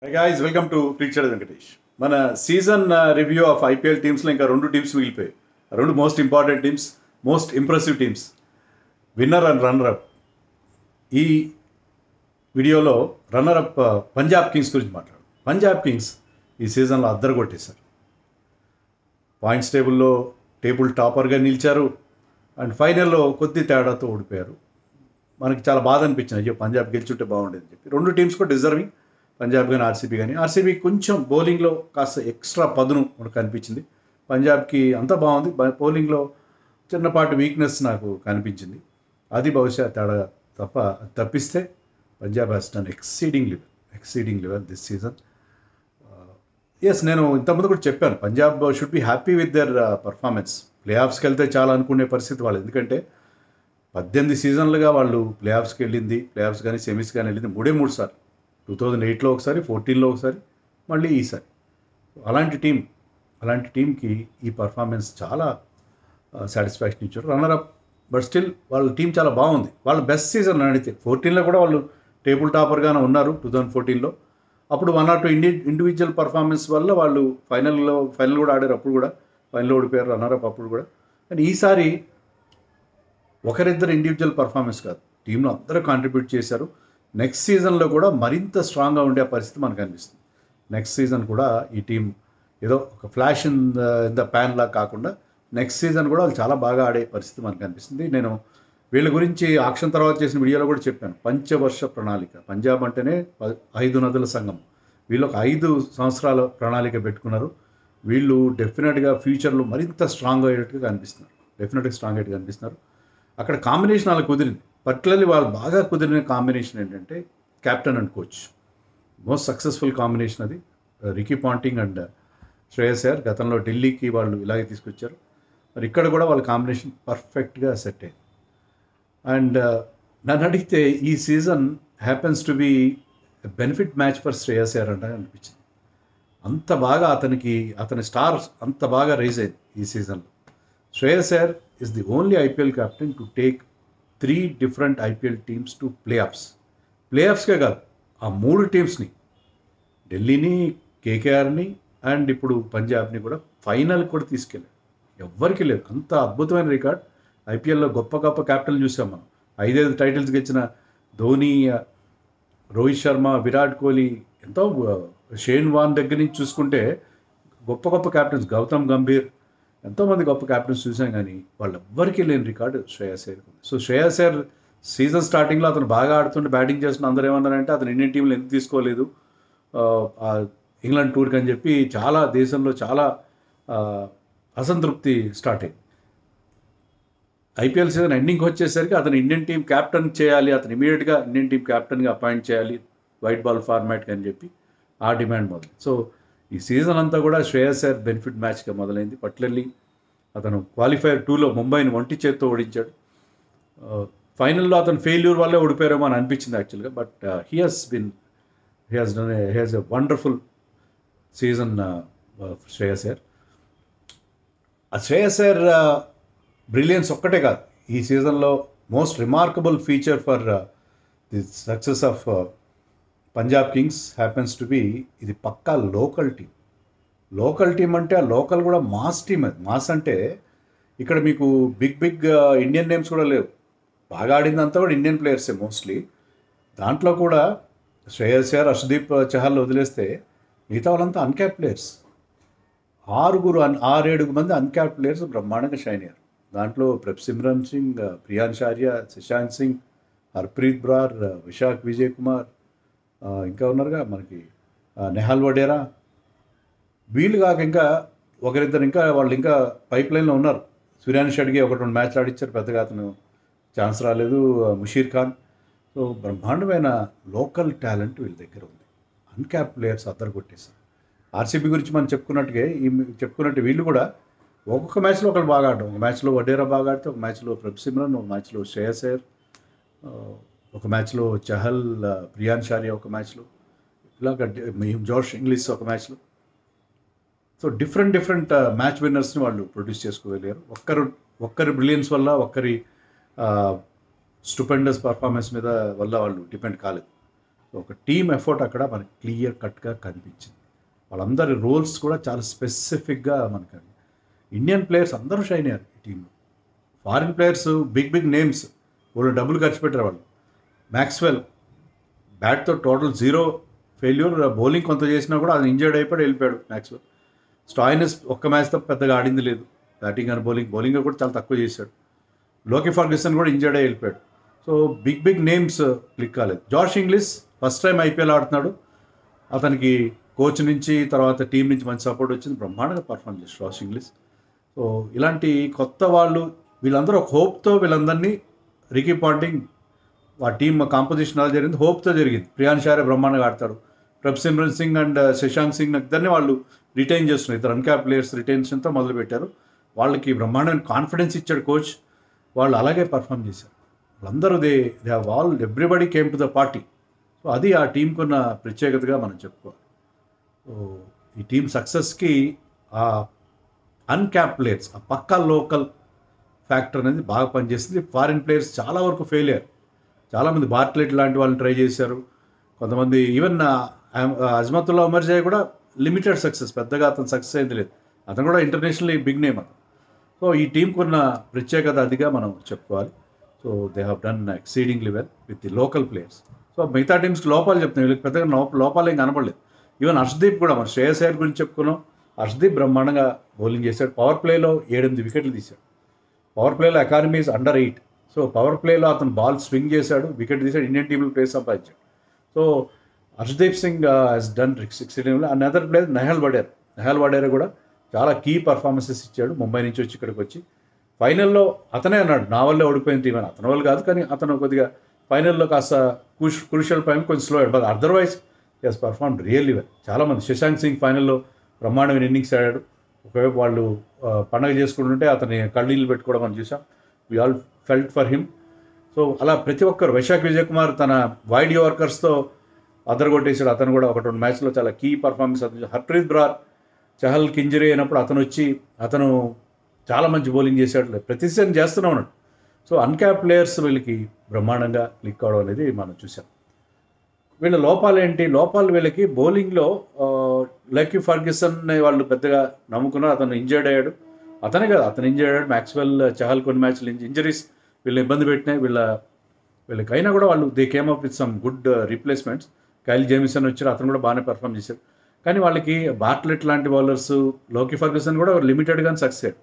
Hey guys, welcome to Preacher Venkatesh. మన season review of IPL టీమ్స్లో ఇంకా రెండు teams మిగిలిపోయాయి. రెండు most important teams, most impressive teams, winner and runner up. ఈ వీడియోలో runner up Punjab Kings గురించి మాట్లాడు. పంజాబ్ కింగ్స్ ఈ సీజన్లో అద్దరు కొట్టేశారు. పాయింట్స్ టేబుల్ టాపర్గా నిలిచారు అండ్ ఫైనల్లో కొద్ది తేడాతో ఓడిపోయారు. మనకి చాలా బాధ అనిపించింది, అయ్యో పంజాబ్ గెలిచుంటే బాగుండేది అని చెప్పి. రెండు టీమ్స్ కూడా డిజర్వింగ్, పంజాబ్ కానీ ఆర్సీబీ కానీ. ఆర్సీబీ కొంచెం బౌలింగ్లో కాస్త ఎక్స్ట్రా పదును మనకు కనిపించింది. పంజాబ్కి అంతా బాగుంది, బౌలింగ్లో చిన్నపాటి వీక్నెస్ నాకు కనిపించింది. అది బహుశా తేడా తప్పిస్తే Punjab has done exceeding level this season. Yes, నేను ఇంతకుముందు కూడా చెప్పాను, Punjab should be happy with their performance. ప్లే ఆఫ్స్కి వెళ్తే చాలా అనుకునే పరిస్థితి వాళ్ళు, ఎందుకంటే 18 సీజన్లుగా వాళ్ళు ప్లే ఆఫ్స్కి వెళ్ళింది, ప్లే ఆఫ్స్ కానీ సెమీస్ కానీ వెళ్ళింది మూడు సార్లు. 2008లో ఒకసారి, 14లో ఒకసారి, మళ్ళీ ఈసారి. అలాంటి టీంకి ఈ పర్ఫార్మెన్స్ చాలా సాటిస్ఫాక్షన్ ఇచ్చారు. రన్నర్ అప్, బట్ స్టిల్ వాళ్ళ టీం చాలా బాగుంది. వాళ్ళ బెస్ట్ సీజన్ అడిగితే 14లో కూడా వాళ్ళు టేబుల్ టాపర్గానే ఉన్నారు. 2014లో అప్పుడు 1 or 2 ఇండివిజువల్ పర్ఫార్మెన్స్ వల్ల వాళ్ళు ఫైనల్ కూడా ఆడారు. అప్పుడు కూడా ఫైనల్లో ఓడిపోయారు రన్నర్ అప్ అప్పుడు కూడా. కానీ ఈసారి ఒకరిద్దరు ఇండివిజువల్ పర్ఫార్మెన్స్ కాదు, టీంలో అందరూ కాంట్రిబ్యూట్ చేశారు. నెక్స్ట్ సీజన్లో కూడా మరింత స్ట్రాంగ్గా ఉండే పరిస్థితి మనకు అనిపిస్తుంది. నెక్స్ట్ సీజన్ కూడా ఈ టీం ఏదో ఒక ఫ్లాష్ ఇన్ ద ప్యాన్ లాగా కాకుండా నెక్స్ట్ సీజన్ కూడా వాళ్ళు చాలా బాగా ఆడే పరిస్థితి మనకు అనిపిస్తుంది. నేను వీళ్ళ గురించి ఆక్షన్ తర్వాత చేసిన వీడియోలో కూడా చెప్పాను, పంచవర్ష ప్రణాళిక. పంజాబ్ అంటేనే 5 నదుల సంఘం. వీళ్ళు ఒక 5 సంవత్సరాల ప్రణాళిక పెట్టుకున్నారు. వీళ్ళు డెఫినెట్గా ఫ్యూచర్లో మరింత స్ట్రాంగ్ అయ్యేట్టుగా కనిపిస్తున్నారు. అక్కడ కాంబినేషన్ అలా కుదిరింది. పర్టికులర్లీ వాళ్ళు బాగా కుదిరిన కాంబినేషన్ ఏంటంటే captain and coach. Most successful combination అది. Ricky Ponting and Shreyas Iyer గతంలో ఢిల్లీకి వాళ్ళు ఇలాగే తీసుకొచ్చారు. మరి ఇక్కడ కూడా వాళ్ళ కాంబినేషన్ పర్ఫెక్ట్గా సెట్ అయింది. అండ్ నన్ను అడిగితే ఈ season happens to be benefit match for Shreyas Iyer అంటే అనిపించింది. అంత బాగా అతని స్టార్ అంత బాగా రైజ్ అయింది ఈ సీజన్లో. Shreyas Iyer is the only IPL captain to take 3 different IPL teams to ప్లేఆఫ్స్కే కాదు, ఆ 3 టీమ్స్ని, ఢిల్లీని, కేకేఆర్ని అండ్ ఇప్పుడు పంజాబ్ని కూడా ఫైనల్కి కూడా తీసుకెళ్ళారు. ఎవ్వరికి లేదు అంత అద్భుతమైన రికార్డ్. ఐపీఎల్లో గొప్ప క్యాప్టెన్లు చూసాం మనం. 5 టైటిల్స్ గెలిచిన ధోని, రోహిత్ శర్మ, విరాట్ కోహ్లీ, ఎంతో షేన్ వాన్ దగ్గర నుంచి చూసుకుంటే గొప్ప క్యాప్టెన్స్, గౌతమ్ గంభీర్, ఎంతోమంది గొప్ప క్యాప్టెన్స్ చూసాం. కానీ వాళ్ళెవ్వరికీ లేని record Shreyas Iyer. So Shreyas Iyer season స్టార్టింగ్లో అతను బాగా ఆడుతుంటే, బ్యాటింగ్ చేస్తున్న అందరూ ఏమన్నారంటే అతను ఇండియన్ టీంలో ఎందుకు తీసుకోలేదు ఇంగ్లాండ్ టూర్కి అని చెప్పి దేశంలో చాలా అసంతృప్తి స్టార్ట్ అయింది. ఐపీఎల్ సీజన్ ఎండింగ్కి వచ్చేసరికి అతను ఇండియన్ టీం క్యాప్టెన్ చేయాలి, అతను ఇమీడియట్గా ఇండియన్ టీం క్యాప్టెన్గా అపాయింట్ చేయాలి వైట్ బాల్ ఫార్మాట్కి అని చెప్పి ఆ డిమాండ్ మొదలు. సో ఈ సీజన్ అంతా కూడా శ్రేయస్ అయ్యర్ బెనిఫిట్ మ్యాచ్గా మొదలైంది. పర్టికులర్లీ అతను క్వాలిఫైయర్ 2లో ముంబైని ఒంటి చేత్తో ఓడించాడు. ఫైనల్లో అతను ఫెయిల్యూర్ వల్లే ఓడిపోయారేమో అని అనిపించింది యాక్చువల్గా. But he has a wonderful season Shreyas Iyer. ఆ శ్రేయస్ అయ్యర్ బ్రిలియన్స్ ఒక్కటే కాదు, ఈ సీజన్లో most remarkable feature for the success of Punjab Kings happens to be, ఇది పక్కా లోకల్ టీం అంటే ఆ లోకల్ కూడా మాస్ టీం. అది మాస్ అంటే ఇక్కడ మీకు బిగ్ ఇండియన్ నేమ్స్ కూడా లేవు. బాగా ఆడిందంతా కూడా ఇండియన్ ప్లేయర్సే మోస్ట్లీ. దాంట్లో కూడా శ్రేయస్ అయ్యర్, హర్షదీప్ చహల్ వదిలేస్తే మిగతా వాళ్ళంతా అన్క్యాప్ ప్లేయర్స్. 6-7 మంది అన్క్యాప్ ప్లేయర్స్ బ్రహ్మాండంగా షైన్ అయ్యారు. దాంట్లో సిమ్రన్ సింగ్, ప్రియాన్స్ ఆర్య, శశాంక్ సింగ్, హర్ప్రీత్ బ్రార్, విశాఖ్ విజయ్ కుమార్, ఇంకా ఉన్నారుగా మనకి నెహాల్ వడేరా. వీళ్ళు కాక ఇంకా ఒకరిద్దరు వాళ్ళు ఇంకా పైప్ లైన్లో ఉన్నారు. సూర్యాని షడ్గే 1-2 మ్యాచ్లు ఆడిచ్చారు, పెద్దగా అతను ఛాన్స్ రాలేదు. ముషీర్ ఖాన్. సో బ్రహ్మాండమైన లోకల్ టాలెంట్ వీళ్ళ దగ్గర ఉంది. అన్క్యాప్ ప్లేయర్స్ అద్దరు కొట్టేశారు. ఆర్సీబీ గురించి మనం చెప్పుకున్నట్టు వీళ్ళు కూడా ఒక్కొక్క మ్యాచ్లో ఒకరు బాగా ఆడడం. ఒక మ్యాచ్లో వడేరా బాగా ఆడితే, ఒక మ్యాచ్లో సిమ్రన్, ఒక మ్యాచ్లో శ్రేయస్ అయ్యర్, ఒక మ్యాచ్లో చహల్, ప్రియాన్స్ ఆర్య ఒక మ్యాచ్లో, ఇలాగ జోష్ ఇంగ్లీష్ ఒక మ్యాచ్లో. సో డిఫరెంట్ మ్యాచ్ విన్నర్స్ని వాళ్ళు ప్రొడ్యూస్ చేసుకోగలిగారు. ఒక్కరి బ్రిలియన్స్ వల్ల, ఒక్కరి స్టూపెండస్ పర్ఫార్మెన్స్ వల్ల వాళ్ళు డిపెండ్ కాలేదు. ఒక టీమ్ ఎఫర్ట్ అక్కడ మనకి క్లియర్ కట్గా కనిపించింది. వాళ్ళందరి రోల్స్ కూడా చాలా స్పెసిఫిక్గా మనకి ఇండియన్ ప్లేయర్స్ అందరూ షైన్ అయ్యారు ఈ టీంలో. ఫారిన్ ప్లేయర్స్ బిగ్ నేమ్స్ వాళ్ళు డబ్బులు ఖర్చు పెట్టారు. వాళ్ళు మ్యాక్స్వెల్ బ్యాట్తో టోటల్ 0 ఫెయిల్యూర్, బౌలింగ్ కొంత చేసినా కూడా అది ఇంజర్డ్ అయిపోయి వెళ్ళిపోయాడు మ్యాక్స్వెల్. స్టాయినిస్ ఒక్క మ్యాచ్తో పెద్దగా ఆడింది లేదు, బ్యాటింగ్ అండ్ బౌలింగ్ కూడా చాలా తక్కువ చేశాడు. లోకి ఫర్గ్యూసన్ కూడా ఇంజర్డ్ అయి వెళ్ళిపోయాడు. సో బిగ్ నేమ్స్ క్లిక్ కాలేదు. Josh Inglis first time IPL ఆడుతున్నాడు. అతనికి కోచ్ నుంచి తర్వాత టీం నుంచి మంచి సపోర్ట్ వచ్చింది, బ్రహ్మాండంగా పర్ఫామ్ చేశాడు జాష్ ఇంగ్లీష్. సో ఇలాంటి కొత్త వాళ్ళు వీళ్ళందరూ ఒక హోప్తో వీళ్ళందరినీ రికీ పాంటింగ్ ఆ టీమ్ కాంపోజిషన్ అలా జరిగింది, హోప్తో జరిగింది. ప్రియాన్స్ ఆర్య బ్రహ్మాండంగా ఆడతాడు. ప్రభ్ సింగ్ అండ్ శశాంక్ సింగ్ ఇద్దరిని వాళ్ళు రిటైన్ చేస్తున్నారు. ఇద్దరు అన్క్యాప్ ప్లేయర్స్ రిటైన్షన్తో మొదలుపెట్టారు. వాళ్ళకి బ్రహ్మాండమైన కాన్ఫిడెన్స్ ఇచ్చాడు కోచ్. వాళ్ళు అలాగే పర్ఫామ్ చేశారు. వాళ్ళందరూ they have all everybody came to the party. So అది ఆ టీంకు ఉన్న ప్రత్యేకతగా మనం చెప్పుకోవాలి. సో ఈ టీం సక్సెస్కి ఆ అన్క్యాప్ ప్లేయర్స్, ఆ పక్కా లోకల్ ఫ్యాక్టర్ అనేది బాగా పనిచేస్తుంది. ఫారిన్ ప్లేయర్స్ చాలా వరకు ఫెయిల్ అయ్యారు. చాలామంది బార్ట్లెట్ లాంటి వాళ్ళని ట్రై చేశారు. కొంతమంది ఈవెన్ అజ్మతుల్లా ఉమర్ జాయ్ కూడా లిమిటెడ్ సక్సెస్, పెద్దగా అతను సక్సెస్ అయింది లేదు. అతను కూడా ఇంటర్నేషనల్లీ బిగ్ నేమ్ అతను. సో ఈ టీంకు ఉన్న ప్రత్యేకత అదిగా మనం చెప్పుకోవాలి. So they have done exceedingly well with the local players. So మిగతా టీమ్స్కి లోపాలు చెప్తున్నాయి, వీళ్ళకి పెద్దగా లోపాలు ఏం కనపడలేదు. ఈవెన్ హర్షదీప్ కూడా, మన శ్రేయస్ అయ్యర్ గురించి చెప్పుకున్నాం. హర్షదీప్ బ్రహ్మాండంగా బౌలింగ్ చేశాడు. పవర్ ప్లేలో 7-8 వికెట్లు తీశాడు. పవర్ ప్లేలో economy is under 8. So power ప్లేలో అతను బాల్ స్వింగ్ చేశాడు, వికెట్ తీశాడు, ఇండియన్ టీంలో ప్లేస్ సంపాదించాడు. So Harshdeep Singh he's done exceedingly. And other player Nehal Wadhera కూడా చాలా కీ పర్ఫార్మెన్సెస్ ఇచ్చాడు. ముంబై నుంచి వచ్చి ఇక్కడికి వచ్చి ఫైనల్లో అతనే అన్నాడు నా వల్లే ఓడిపోయిన టీం అని. అతని వల్ల కాదు, కానీ అతను కొద్దిగా ఫైనల్లో కాస్త క్రూషియల్ టైం కొంచెం స్లో అయ్యాడు. But otherwise he's perform really well. చాలామంది శశాంక్ సింగ్ ఫైనల్లో బ్రహ్మాండమైన ఇన్నింగ్స్ ఆడాడు. ఒకవైపు వాళ్ళు పండగ చేసుకుంటుంటే అతని కళ్ళీళ్ళు పెట్టుకోవడం మనం చూసాం. We all felt for him. So అలా ప్రతి ఒక్కరు, వైశాఖ్ విజయ్ కుమార్ తన వైడ్ యోర్కర్స్తో అదరగొట్టేశాడు. అతను కూడా 1-2 మ్యాచ్లో చాలా కీ పర్ఫార్మెన్స్ అందించాడు. హర్ప్రీత్ బ్రార్ చహల్కి ఇంజరీ అయినప్పుడు అతను చాలా మంచి బౌలింగ్ చేశాడు. ప్రతి సీజన్ చేస్తూనే ఉన్నాడు. సో అన్క్యాప్ ప్లేయర్స్ వీళ్ళకి బ్రహ్మాండంగా క్లిక్ అవడం అనేది మనం చూసాం. వీళ్ళ లోపాలు వీళ్ళకి బౌలింగ్లో లక్కీ ఫర్గ్యూసన్ వాళ్ళు పెద్దగా నమ్ముకున్నారు. అతను ఇంజర్డ్ అయ్యాడు. అతనే కదా, అతను ఇంజర్డ్ అయ్యాడు. మ్యాక్స్వెల్, చహల్ కొన్ని మ్యాచ్లు ఇంజరీస్ వీళ్ళని ఇబ్బంది పెట్టినాయి. వీళ్ళకైనా కూడా వాళ్ళు they came up with some good replacements. Kyle Jamieson వచ్చారు, అతను కూడా బాగానే పర్ఫామ్ చేశారు. కానీ వాళ్ళకి బార్ట్లెట్ లాంటి బౌలర్స్, లోకీ ఫర్గ్యూసన్ కూడా లిమిటెడ్గానే సక్సెస్ అయ్యారు.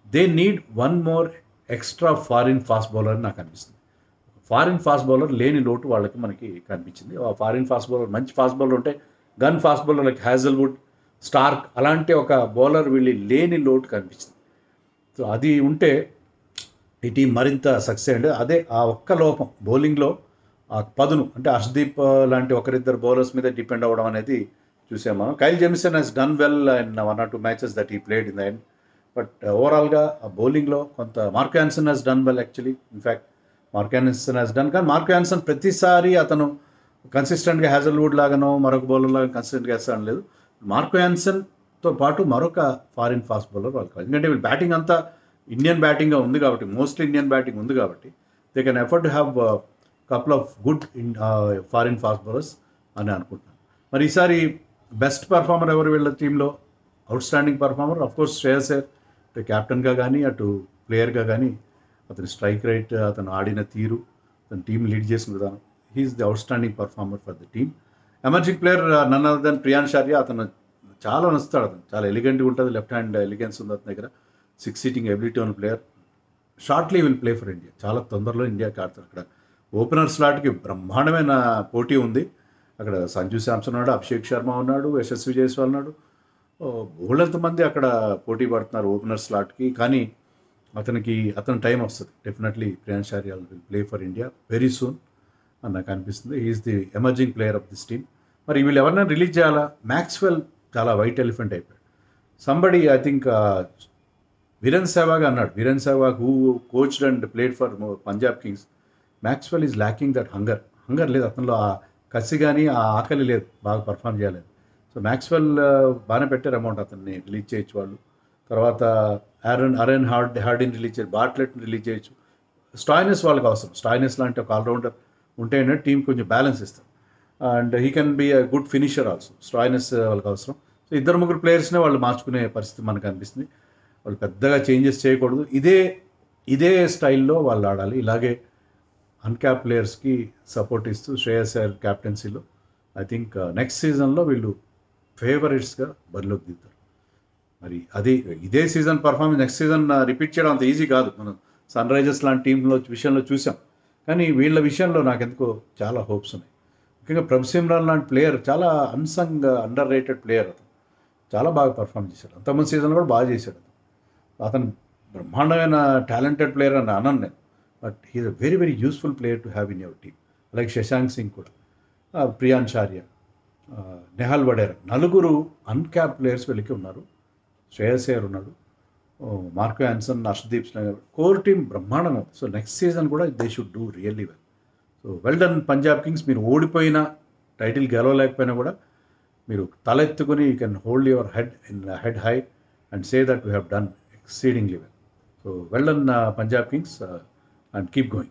They need 1 more extra foreign fast bowler అని నాకు అనిపిస్తుంది. ఫారిన్ ఫాస్ట్ బౌలర్ లేని లోటు వాళ్ళకి మనకి కనిపించింది. ఆ ఫారిన్ ఫాస్ట్ బౌలర్, మంచి ఫాస్ట్ బౌలర్ ఉంటే, gun fast bowler like Hazlewood, Starc అలాంటి ఒక బౌలర్ వీళ్ళు లేని లోటు కనిపించింది. సో అది ఉంటే ఈ టీం మరింత సక్సెస్ అయ్యింది. అదే ఆ ఒక్క లోపం బౌలింగ్లో, ఆ పదును అంటే హర్షదీప్ లాంటి ఒకరిద్దరు బౌలర్స్ మీద డిపెండ్ అవ్వడం అనేది చూసాం మనం. Kyle Jamieson he's done well in 1 or 2 matches that he played in the end. But ఓవరాల్గా ఆ బౌలింగ్లో కొంత Marco Jansen he's done well actually. In fact Marco Jansen he's done, కానీ మార్క్ యాన్సన్ ప్రతిసారి అతను కన్సిస్టెంట్గా హ్యాజల్వుడ్ లాగానో మరొక బౌలర్ లాగా కన్సిస్టెంట్గా వేస్తాను లేదు. మార్క్ యాన్సన్తో పాటు మరొక ఫారిన్ ఫాస్ట్ బౌలర్ వాళ్ళకి, ఎందుకంటే వీళ్ళు బ్యాటింగ్ అంతా ఇండియన్ బ్యాటింగ్గా ఉంది కాబట్టి, మోస్ట్లీ ఇండియన్ బ్యాటింగ్ ఉంది కాబట్టి they can effort to have couple of good foreign fast bowlers అని అనుకుంటున్నాను. మరి ఈసారి బెస్ట్ పర్ఫార్మర్ ఎవరు వీళ్ళ టీంలో? Out standing performer of course Shreyas Iyer, అటు క్యాప్టెన్గా కానీ అటు ప్లేయర్గా కానీ అతని స్ట్రైక్ రేట్, అతను ఆడిన తీరు, అతను టీం లీడ్ చేసిన విధానం, he's the outstanding performer for the team. Emerging player none other than Priyansh Arya. అతను చాలా నచ్చుతాడు, అతను చాలా ఎలిగెంట్గా ఉంటుంది, లెఫ్ట్ హ్యాండ్ ఎలిగెన్స్ ఉంది అతని దగ్గర, 6 సీటింగ్ ఎబిలిటీ ఉన్న player. Shortly will play for India, చాలా తొందరలో ఇండియాకి ఆడతారు. అక్కడ ఓపెనర్ స్లాట్కి బ్రహ్మాండమైన పోటీ ఉంది. అక్కడ సంజు శాంసన్ ఉన్నాడు, అభిషేక్ శర్మ ఉన్నాడు, యశస్వి జైస్వాల్ ఉన్నాడు, బోళ్ళంతమంది అక్కడ పోటీ పడుతున్నారు ఓపెనర్ స్లాట్కి. కానీ అతని టైం వస్తుంది definitely. Priyansh Arya will play for India very soon అని నాకు అనిపిస్తుంది. He's the emerging player of this team. మరి వీళ్ళు ఎవరైనా రిలీజ్ చేయాలా? మ్యాక్స్వెల్ చాలా వైట్ ఎలిఫెంట్ అయిపోయాడు. Somebody I think Virender Sehwag అన్నాడు, Virender Sehwag who coached and played for Punjab Kings, Maxwell is lacking that hunger లేదు అతనిలో, ఆ కసి కానీ ఆ ఆకలి లేదు బాగా పర్ఫామ్ చేయలేదు. సో మ్యాక్స్వెల్ బాగానే పెట్టారు అమౌంట్, అతన్ని రిలీజ్ చేయొచ్చు వాళ్ళు. తర్వాత అరెన్ హార్డిన్ రిలీజ్ చేయొచ్చు, బార్ట్లెట్ని రిలీజ్ చేయొచ్చు. స్టాయినిస్ వాళ్ళకి అవసరం, స్టాయినిస్ లాంటి ఒక ఆల్రౌండర్ ఉంటేనే టీం కొంచెం బ్యాలెన్స్ ఇస్తారు. And he can be a good finisher also. Stoinis వాళ్ళకి అవసరం. సో ఇద్దరు ముగ్గురు ప్లేయర్స్నే వాళ్ళు మార్చుకునే పరిస్థితి మనకు అనిపిస్తుంది. వాళ్ళు పెద్దగా చేంజెస్ చేయకూడదు. ఇదే స్టైల్లో వాళ్ళు ఆడాలి. ఇలాగే అన్క్యాప్ ప్లేయర్స్కి సపోర్ట్ ఇస్తూ శ్రేయస్ అయ్యర్ క్యాప్టెన్సీలో ఐ థింక్ నెక్స్ట్ సీజన్లో వీళ్ళు ఫేవరెట్స్గా బరిలోకి దిగుతారు. మరి అది ఇదే season performance next season repeat చేయడం అంత ఈజీ కాదు. మనం సన్ రైజర్స్ లాంటి టీంలో విషయంలో చూసాం. కానీ వీళ్ళ విషయంలో నాకెందుకో చాలా హోప్స్ ఉన్నాయి. ముఖ్యంగా ప్రభుసిమ్రాన్ లాంటి ప్లేయర్ చాలా అన్సంగ్ అండర్ రేటెడ్ ప్లేయర్. అతను చాలా బాగా పర్ఫామ్ చేశాడు. అంతకుముందు సీజన్లో కూడా బాగా చేశాడు. అతను బ్రహ్మాండమైన టాలెంటెడ్ ప్లేయర్ అని అనను నేను. But he's a very very useful player to have in your team. Like Shashank Singh కూడా, ప్రియాన్చార్య, నెహాల్ వడేరా, నలుగురు అన్క్యాప్ ప్లేయర్స్ వీళ్ళకి ఉన్నారు. శ్రేయస్ అయ్యర్ ఉన్నాడు, Marco Jansen, Harshdeep Singh. Core team బ్రహ్మాండంగా ఉంది. సో నెక్స్ట్ సీజన్ కూడా they should do really well. So well done Punjab Kings. మీరు ఓడిపోయినా, టైటిల్ గెలవలేకపోయినా కూడా మీరు తలెత్తుకుని you can hold your head high and say that we have done exceedingly well. So well done Punjab Kings and keep going.